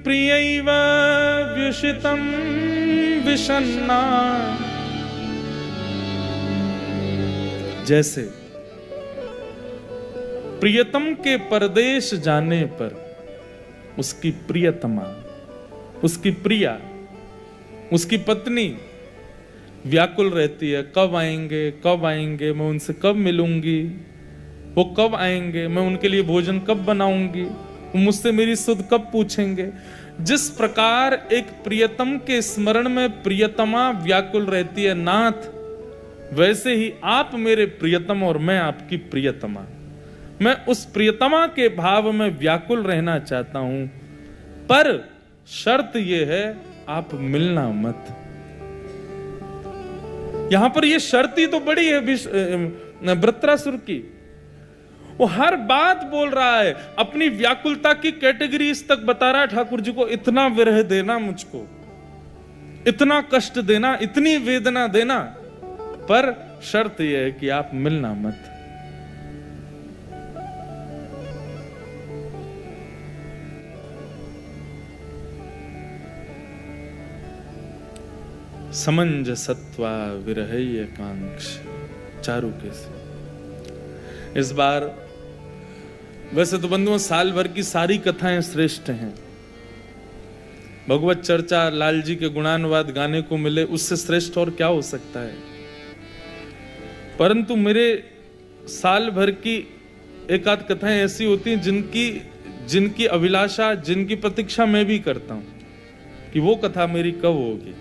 प्रियैव व्युषितम विषन्ना। जैसे प्रियतम के परदेश जाने पर उसकी प्रियतमा, उसकी प्रिया, उसकी पत्नी व्याकुल रहती है, कब आएंगे कब आएंगे, मैं उनसे कब मिलूंगी। वो कब आएंगे, मैं उनके लिए भोजन कब बनाऊंगी, वो मुझसे मेरी सुध कब पूछेंगे। जिस प्रकार एक प्रियतम के स्मरण में प्रियतमा व्याकुल रहती है नाथ, वैसे ही आप मेरे प्रियतम और मैं आपकी प्रियतमा। मैं उस प्रियतमा के भाव में व्याकुल रहना चाहता हूं, पर शर्त यह है आप मिलना मत। यहां पर यह शर्त ही तो बड़ी है वृत्रासुर की। वो हर बात बोल रहा है, अपनी व्याकुलता की कैटेगरी इस तक बता रहा है, ठाकुर जी को इतना विरह देना मुझको, इतना कष्ट देना, इतनी वेदना देना, पर शर्त यह है कि आप मिलना मत। समंजसत्वा विरहय कांक्ष चारुकेसी। इस बार वैसे तो बंधुओं साल भर की सारी कथाएं श्रेष्ठ हैं, भगवत चर्चा, लाल जी के गुणानुवाद गाने को मिले, उससे श्रेष्ठ और क्या हो सकता है। परंतु मेरे साल भर की एक आध कथाएं ऐसी होती हैं जिनकी अभिलाषा, जिनकी प्रतीक्षा मैं भी करता हूं कि वो कथा मेरी कब होगी।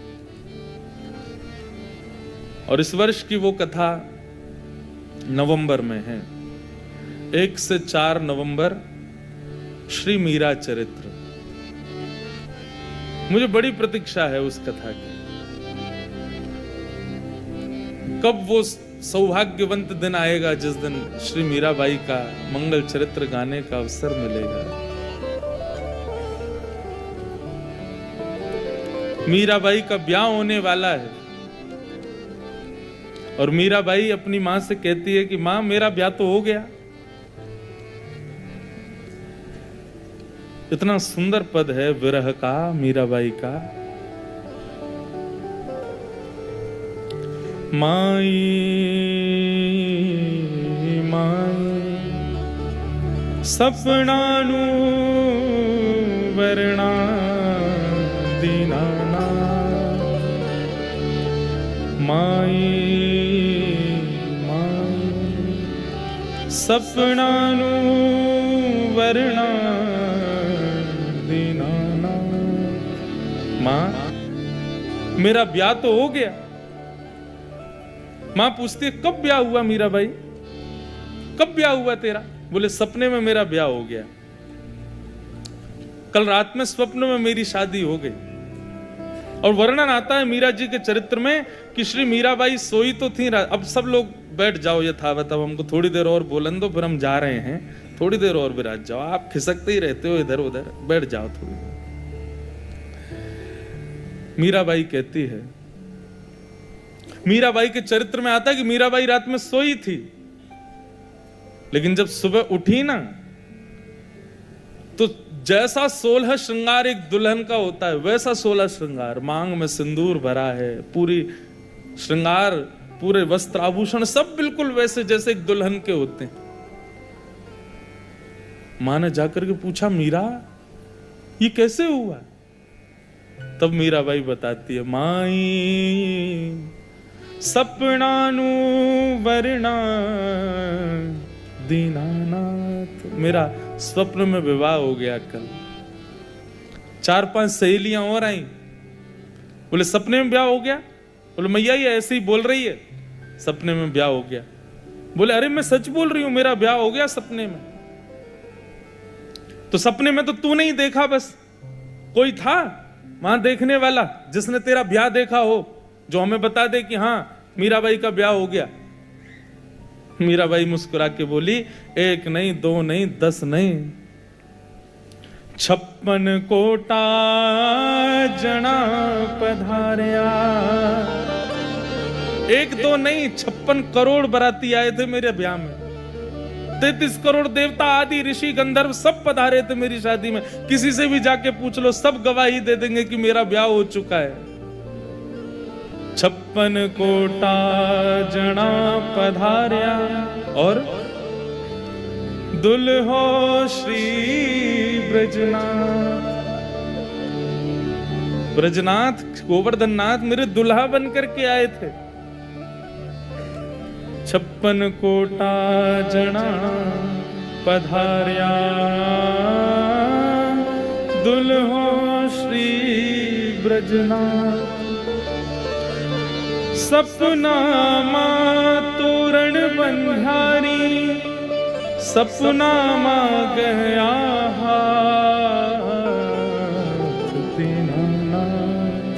और इस वर्ष की वो कथा नवंबर में है, 1 से 4 नवंबर, श्री मीरा चरित्र। मुझे बड़ी प्रतीक्षा है उस कथा की, कब वो सौभाग्यवंत दिन आएगा जिस दिन श्री मीराबाई का मंगल चरित्र गाने का अवसर मिलेगा। मीराबाई का ब्याह होने वाला है और मीराबाई अपनी मां से कहती है कि मां मेरा ब्याह तो हो गया। इतना सुंदर पद है विरह का, मीराबाई का। माई माई सपनानु वर्णा दीनाना, माई माई सपनानु वर्णा दीनाना। मां मेरा ब्याह तो हो गया। मां पूछती है कब ब्याह हुआ मीराबाई, कब ब्याह हुआ तेरा? बोले सपने में मेरा ब्याह हो गया, कल रात में स्वप्न में मेरी शादी हो गई। और वर्णन आता है मीरा जी के चरित्र में कि श्री मीराबाई सोई तो थी। अब सब लोग बैठ जाओ यथावत, अब हमको थोड़ी देर और बोलन दो, फिर हम जा रहे हैं, थोड़ी देर और विराज जाओ, आप खिसकते ही रहते हो इधर उधर, बैठ जाओ थोड़ी देर। मीराबाई कहती है, मीराबाई के चरित्र में आता है कि मीराबाई रात में सोई थी, लेकिन जब सुबह उठी ना, तो जैसा 16 श्रृंगार एक दुल्हन का होता है वैसा 16 श्रृंगार, मांग में सिंदूर भरा है, पूरी श्रृंगार, पूरे वस्त्र आभूषण सब बिल्कुल वैसे जैसे एक दुल्हन के होते हैं। मां ने जाकर के पूछा मीरा ये कैसे हुआ? तब मीराबाई बताती है, माई सपनानु वर्णा दीनानाथ, मेरा स्वप्न में विवाह हो गया कल। 4-5 सहेलियां और आई, बोले सपने में ब्याह हो गया? बोले मैया ये ऐसे ही बोल रही है, सपने में ब्याह हो गया। बोले अरे मैं सच बोल रही हूं, मेरा ब्याह हो गया सपने में। तो सपने में तो तू नहीं देखा, बस कोई था वहां देखने वाला जिसने तेरा ब्याह देखा हो, जो हमें बता दे कि हाँ मीराबाई का ब्याह हो गया। मीराबाई मुस्कुरा के बोली, 1 नहीं 2 नहीं 10 नहीं 56 कोटा जना पधारिया। 1-2 नहीं 56 करोड़ बराती आए थे मेरे ब्याह में। 33 करोड़ देवता आदि ऋषि गंधर्व सब पधारे थे मेरी शादी में। किसी से भी जाके पूछ लो, सब गवाही दे देंगे कि मेरा ब्याह हो चुका है। 56 कोटा जना पधारिया और दुल्हो श्री ब्रजनाथ। ब्रजनाथ गोवर्धन नाथ मेरे दुल्हा बनकर के आए थे। 56 कोटा जना पधार्या, दुल्हो श्री ब्रजनाथ। सपना मां तोरण बंधारी, सपना मां गया हाथ दीनानाथ।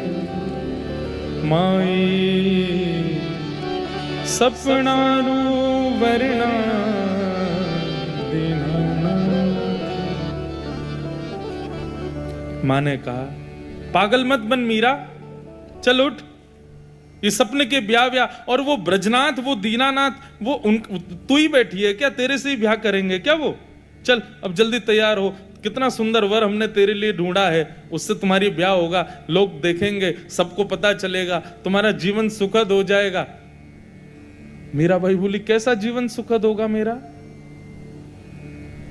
माई सपना रू वरना दीनानाथ। माँ ने कहा पागल मत बन मीरा, चल उठ, ये सपने के ब्याह और वो ब्रजनाथ, वो दीनानाथ, वो तू ही बैठी है क्या? तेरे से ही ब्याह करेंगे क्या वो? चल अब जल्दी तैयार हो, कितना सुंदर वर हमने तेरे लिए ढूंढा है, उससे तुम्हारी ब्याह होगा, लोग देखेंगे, सबको पता चलेगा, तुम्हारा जीवन सुखद हो जाएगा। मीरा भाई बोली कैसा जीवन सुखद होगा मेरा?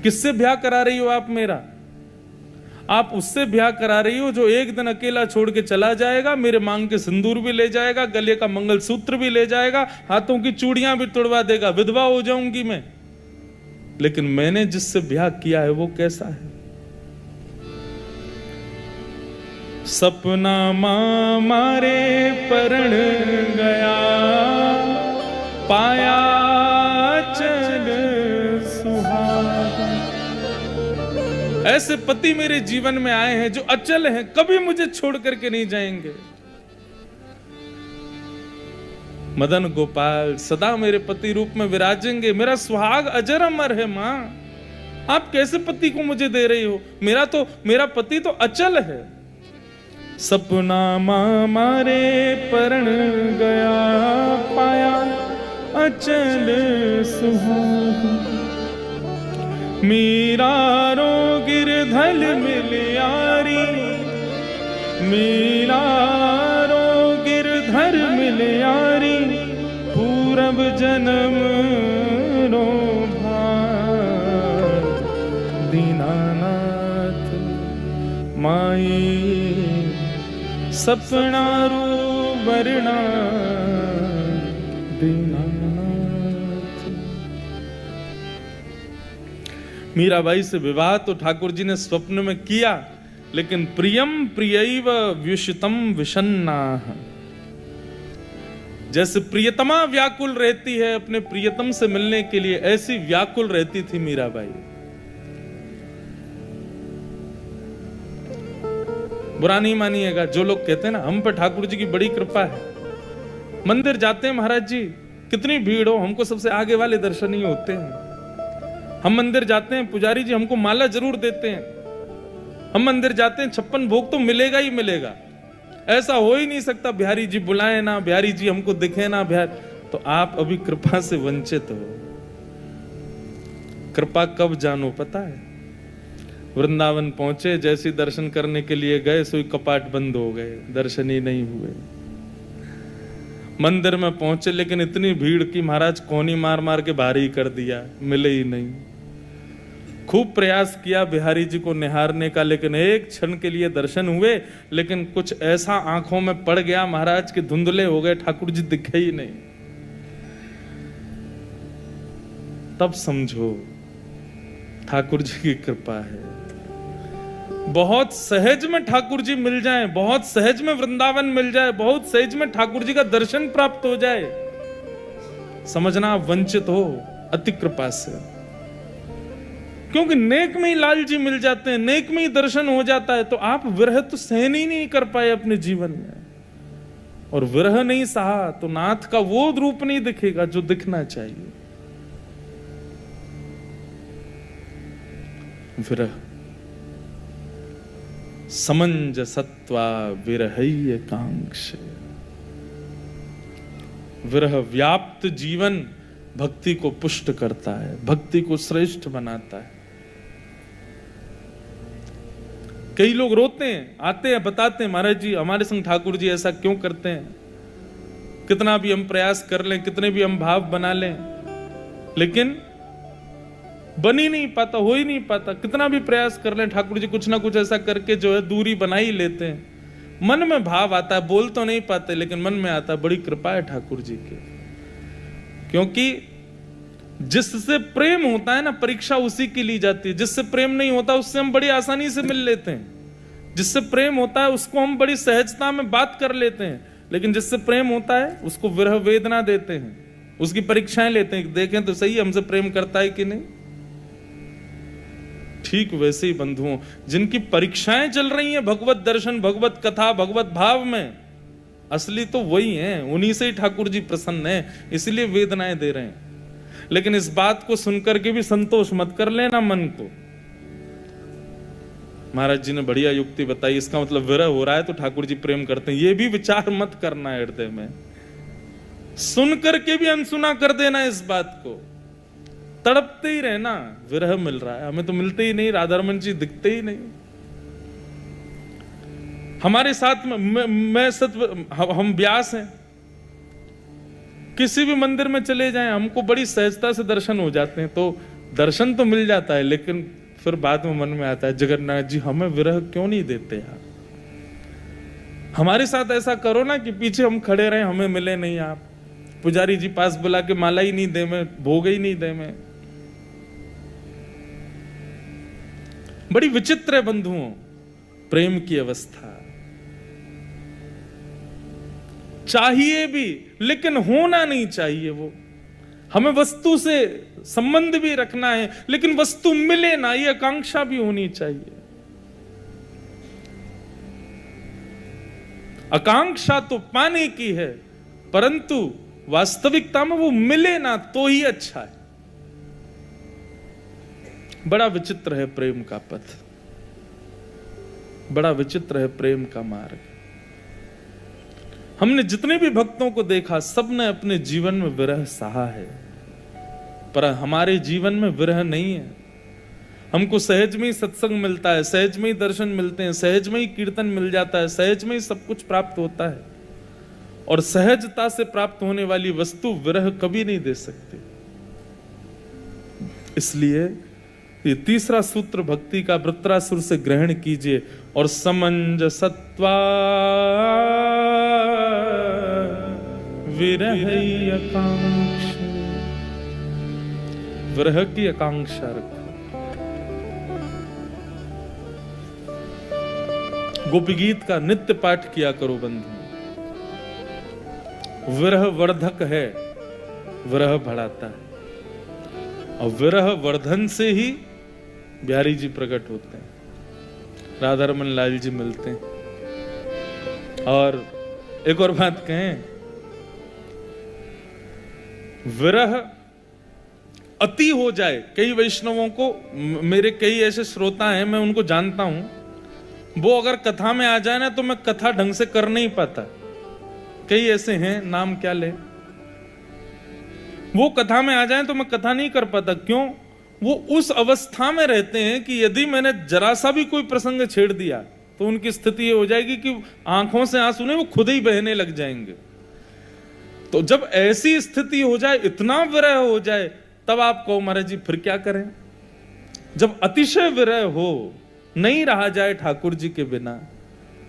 किससे ब्याह करा रही हो आप मेरा? आप उससे ब्याह करा रही हो जो एक दिन अकेला छोड़ के चला जाएगा, मेरे मांग के सिंदूर भी ले जाएगा, गले का मंगलसूत्र भी ले जाएगा, हाथों की चूड़ियां भी तोड़वा देगा, विधवा हो जाऊंगी मैं। लेकिन मैंने जिससे ब्याह किया है वो कैसा है? सपना मां मारे परण गया, पाया चल सुहागा। ऐसे पति मेरे जीवन में आए हैं जो अचल हैं, कभी मुझे छोड़ करके नहीं जाएंगे। मदन गोपाल सदा मेरे पति रूप में विराजेंगे, मेरा सुहाग अजर अमर है। मां आप कैसे पति को मुझे दे रही हो? मेरा पति तो अचल है। सपना मां मारे परण गया, पाया अचल सुहाग। मीरा रो गिरधल मिलियारी, मीरा रो गिरधर मिलियारी, पूरब जन्म रो भार दीनानाथ। माई सपना रू वरना दीनानाथ। मीराबाई से विवाह तो ठाकुर जी ने स्वप्न में किया, लेकिन प्रियम प्रियैव व्युषितम विषन्नाः। जैसे प्रियतमा व्याकुल रहती है अपने प्रियतम से मिलने के लिए, ऐसी व्याकुल रहती थी मीराबाई। बुरा नहीं मानिएगा, जो लोग कहते हैं ना हम पर ठाकुर जी की बड़ी कृपा है, मंदिर जाते हैं महाराज जी कितनी भीड़ हो, हमको सबसे आगे वाले दर्शन ही होते हैं। हम मंदिर जाते हैं, पुजारी जी हमको माला जरूर देते हैं। हम मंदिर जाते हैं, 56 भोग तो मिलेगा ही मिलेगा। ऐसा हो ही नहीं सकता बिहारी जी बुलाए ना, बिहारी जी हमको दिखे ना। तो आप अभी कृपा से वंचित हो। कृपा कब जानो पता है? वृंदावन पहुंचे, जैसे दर्शन करने के लिए गए, सोई कपाट बंद हो गए, दर्शन ही नहीं हुए। मंदिर में पहुंचे, लेकिन इतनी भीड़ की महाराज कोनी मार मार के बाहर ही कर दिया, मिले ही नहीं। खूब प्रयास किया बिहारी जी को निहारने का, लेकिन एक क्षण के लिए दर्शन हुए, लेकिन कुछ ऐसा आंखों में पड़ गया महाराज के धुंधले हो गए, ठाकुर जी दिखे ही नहीं। तब समझो ठाकुर जी की कृपा है। बहुत सहज में ठाकुर जी मिल जाए, बहुत सहज में वृंदावन मिल जाए, बहुत सहज में ठाकुर जी का दर्शन प्राप्त हो जाए, समझना आप वंचित हो अति कृपा से। क्योंकि नेक में ही लाल जी मिल जाते हैं, नेक में ही दर्शन हो जाता है। तो आप विरह तो सहन ही नहीं कर पाए अपने जीवन में, और विरह नहीं सहा तो नाथ का वो रूप नहीं दिखेगा जो दिखना चाहिए। विरह समंजसत्वा विरहय कांक्ष। विरह व्याप्त जीवन भक्ति को पुष्ट करता है, भक्ति को श्रेष्ठ बनाता है। कई लोग रोते हैं, आते हैं, बताते हैं महाराज जी हमारे संग ठाकुर जी ऐसा क्यों करते हैं। कितना भी हम प्रयास कर लें, कितने भी हम भाव बना लें, लेकिन बन ही नहीं पाता, हो ही नहीं पाता। कितना भी प्रयास कर लें, ठाकुर जी कुछ ना कुछ ऐसा करके जो है दूरी बना ही लेते हैं। मन में भाव आता है, बोल तो नहीं पाते, लेकिन मन में आता है, बड़ी कृपा है ठाकुर जी की। क्योंकि जिससे प्रेम होता है ना, परीक्षा उसी की ली जाती है। जिससे प्रेम नहीं होता उससे हम बड़ी आसानी से मिल लेते हैं। जिससे प्रेम होता है उसको हम बड़ी सहजता में बात कर लेते हैं, लेकिन जिससे प्रेम होता है उसको विरह वेदना देते हैं, उसकी परीक्षाएं लेते हैं, देखें तो सही हमसे प्रेम करता है कि नहीं। ठीक वैसे ही बंधुओं, जिनकी परीक्षाएं चल रही हैं भगवत दर्शन, भगवत कथा, भगवत भाव में, असली तो वही हैं, उन्हीं से ही ठाकुर जी प्रसन्न हैं, इसलिए वेदनाएं दे रहे हैं। लेकिन इस बात को सुनकर के भी संतोष मत कर लेना मन को। महाराज जी ने बढ़िया युक्ति बताई, इसका मतलब विरह हो रहा है तो ठाकुर जी प्रेम करते हैं, ये भी विचार मत करना है हृदय में। सुन करके भी अनसुना कर देना इस बात को, तड़पते ही रहना, विरह मिल रहा है, हमें तो मिलते ही नहीं, राधारमन जी दिखते ही नहीं हमारे साथ में। मैं हम व्यास हैं, किसी भी मंदिर में चले जाएं हमको बड़ी सहजता से दर्शन हो जाते हैं, तो दर्शन तो मिल जाता है, लेकिन फिर बाद में मन में आता है जगन्नाथ जी हमें विरह क्यों नहीं देते यार। हमारे साथ ऐसा करो ना कि पीछे हम खड़े रहे, हमें मिले नहीं आप, पुजारी जी पास बुला के माला ही नहीं दे में, भोग ही नहीं दे में। बड़ी विचित्र है बंधुओं प्रेम की अवस्था। चाहिए भी लेकिन होना नहीं चाहिए वो। हमें वस्तु से संबंध भी रखना है, लेकिन वस्तु मिले ना, ये आकांक्षा भी होनी चाहिए। आकांक्षा तो पाने की है, परंतु वास्तविकता में वो मिले ना तो ही अच्छा है। बड़ा विचित्र है प्रेम का पथ, बड़ा विचित्र है प्रेम का मार्ग। हमने जितने भी भक्तों को देखा सबने अपने जीवन में विरह सहा है, पर हमारे जीवन में विरह नहीं है। हमको सहज में ही सत्संग मिलता है, सहज में ही दर्शन मिलते हैं, सहज में ही कीर्तन मिल जाता है, सहज में ही सब कुछ प्राप्त होता है, और सहजता से प्राप्त होने वाली वस्तु विरह कभी नहीं दे सकती। इसलिए ये तीसरा सूत्र भक्ति का वृत्रासुर से ग्रहण कीजिए, और समंजसत्वा विरह आकांक्षा, विरह की आकांक्षा रखो। गोपी गीत का नित्य पाठ किया करो बंधु, विरह वर्धक है, विरह बढ़ाता है, और विरह वर्धन से ही बिहारी जी प्रकट होते हैं, राधारमन लाल जी मिलते हैं। और एक और बात कहें, विरह अति हो जाए, कई वैष्णवों को, मेरे कई ऐसे श्रोता हैं, मैं उनको जानता हूं, वो अगर कथा में आ जाए ना तो मैं कथा ढंग से कर नहीं पाता। कई ऐसे हैं, नाम क्या ले, वो कथा में आ जाए तो मैं कथा नहीं कर पाता। क्यों? वो उस अवस्था में रहते हैं कि यदि मैंने जरा सा भी कोई प्रसंग छेड़ दिया तो उनकी स्थिति ये हो जाएगी कि आंखों से आंसू नहीं, वो खुद ही बहने लग जाएंगे। तो जब ऐसी स्थिति हो जाए, इतना विरह हो जाए, तब आप कहो महाराज जी फिर क्या करें। जब अतिशय विरह हो, नहीं रहा जाए ठाकुर जी के बिना,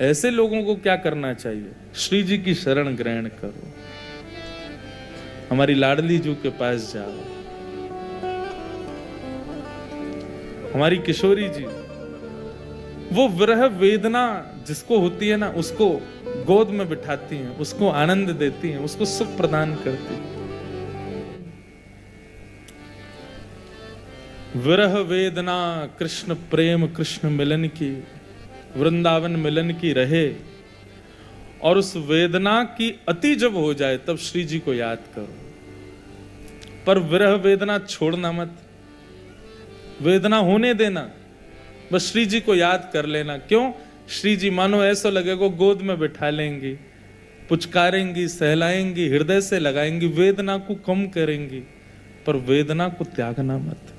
ऐसे लोगों को क्या करना चाहिए? श्री जी की शरण ग्रहण करो, हमारी लाडली जी के पास जाओ, हमारी किशोरी जी, वो विरह वेदना जिसको होती है ना, उसको गोद में बिठाती हैं, उसको आनंद देती हैं, उसको सुख प्रदान करती हैं। विरह वेदना कृष्ण प्रेम, कृष्ण मिलन की, वृंदावन मिलन की रहे, और उस वेदना की अति जब हो जाए तब श्री जी को याद करो। पर विरह वेदना छोड़ना मत, वेदना होने देना, बस श्री जी को याद कर लेना। क्यों? श्री जी मानो ऐसा लगेगा गोद में बिठा लेंगी, पुचकारेंगी, सहलाएंगी, हृदय से लगाएंगी, वेदना को कम करेंगी। पर वेदना को त्यागना मत,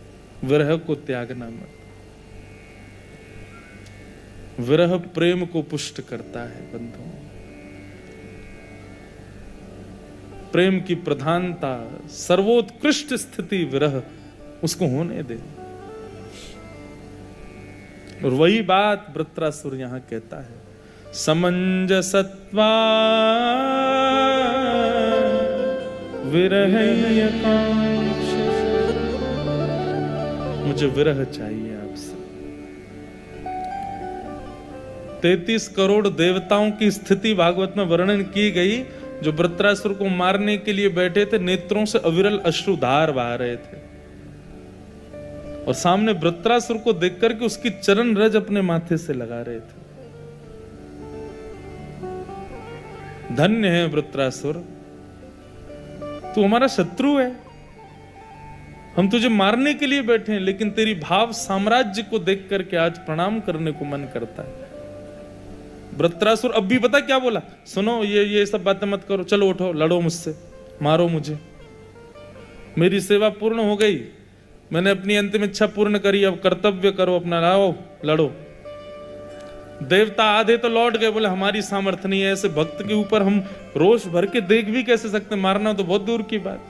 विरह को त्यागना मत। विरह प्रेम को पुष्ट करता है बंधुओं। प्रेम की प्रधानता, सर्वोत्कृष्ट स्थिति विरह, उसको होने दे। और वही बात वृत्रासुर यहां कहता है, समंजसत्वा विरह आकांक्ष, मुझे विरह चाहिए आपसे। 33 करोड़ देवताओं की स्थिति भागवत में वर्णन की गई, जो वृत्रासुर को मारने के लिए बैठे थे, नेत्रों से अविरल अश्रुधार बहा रहे थे, और सामने वृत्रासुर को देखकर के उसकी चरण रज अपने माथे से लगा रहे थे। धन्य है वृत्रासुर, तू हमारा शत्रु है, हम तुझे मारने के लिए बैठे हैं, लेकिन तेरी भाव साम्राज्य को देख करके आज प्रणाम करने को मन करता है। वृत्रासुर अब भी पता क्या बोला, सुनो ये सब बातें मत करो, चलो उठो, लड़ो मुझसे, मारो मुझे, मेरी सेवा पूर्ण हो गई, मैंने अपनी अंतिम इच्छा पूर्ण करी, अब कर्तव्य करो अपना, लाओ लड़ो। देवता आधे तो लौट गए, बोले हमारी सामर्थ्य नहीं है, ऐसे भक्त के ऊपर हम रोष भर के देख भी कैसे सकते, मारना तो बहुत दूर की बात।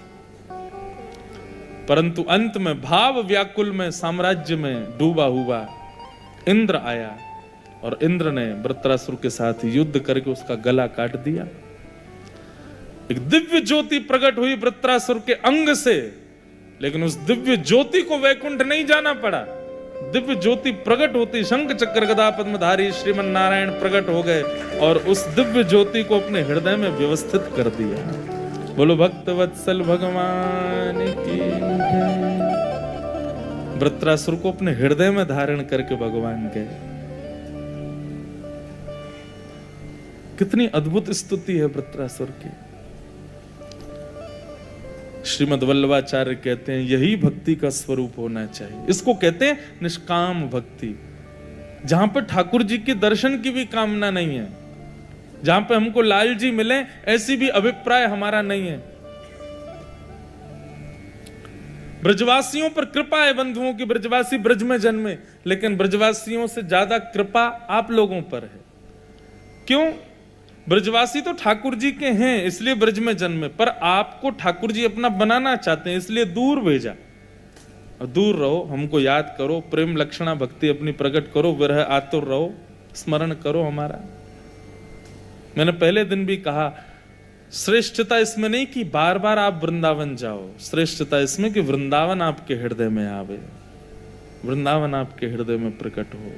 परंतु अंत में भाव व्याकुल में साम्राज्य में डूबा हुआ इंद्र आया, और इंद्र ने वृत्रासुर के साथ युद्ध करके उसका गला काट दिया। एक दिव्य ज्योति प्रकट हुई वृत्रासुर के अंग से, लेकिन उस दिव्य ज्योति को वैकुंठ नहीं जाना पड़ा। दिव्य ज्योति प्रकट होती शंख चक्र गदा पद्मधारी श्रीमन नारायण प्रकट हो गए, और उस दिव्य ज्योति को अपने हृदय में व्यवस्थित कर दिया। बोलो भक्त वत्सल भगवान की जय। वृत्रासुर को अपने हृदय में धारण करके भगवान गए। कितनी अद्भुत स्तुति है वृत्रासुर की। श्रीमद् वल्लभाचार्य कहते हैं यही भक्ति का स्वरूप होना चाहिए। इसको कहते हैं निष्काम भक्ति, जहां पर ठाकुर जी के दर्शन की भी कामना नहीं है, जहां पे हमको लाल जी मिले ऐसी भी अभिप्राय हमारा नहीं है। ब्रजवासियों पर कृपा है बंधुओं की, ब्रजवासी ब्रज में जन्मे, लेकिन ब्रजवासियों से ज्यादा कृपा आप लोगों पर है। क्यों? ब्रजवासी तो ठाकुर जी के हैं इसलिए ब्रज में जन्मे, पर आपको ठाकुर जी अपना बनाना चाहते हैं इसलिए दूर भेजा। और दूर रहो, हमको याद करो, प्रेम लक्षणा भक्ति अपनी प्रकट करो, विरह आतुर रहो, स्मरण करो हमारा। मैंने पहले दिन भी कहा, श्रेष्ठता इसमें नहीं कि बार बार आप वृंदावन जाओ, श्रेष्ठता इसमें कि वृंदावन आपके हृदय में आवे, वृंदावन आपके हृदय में प्रकट हो।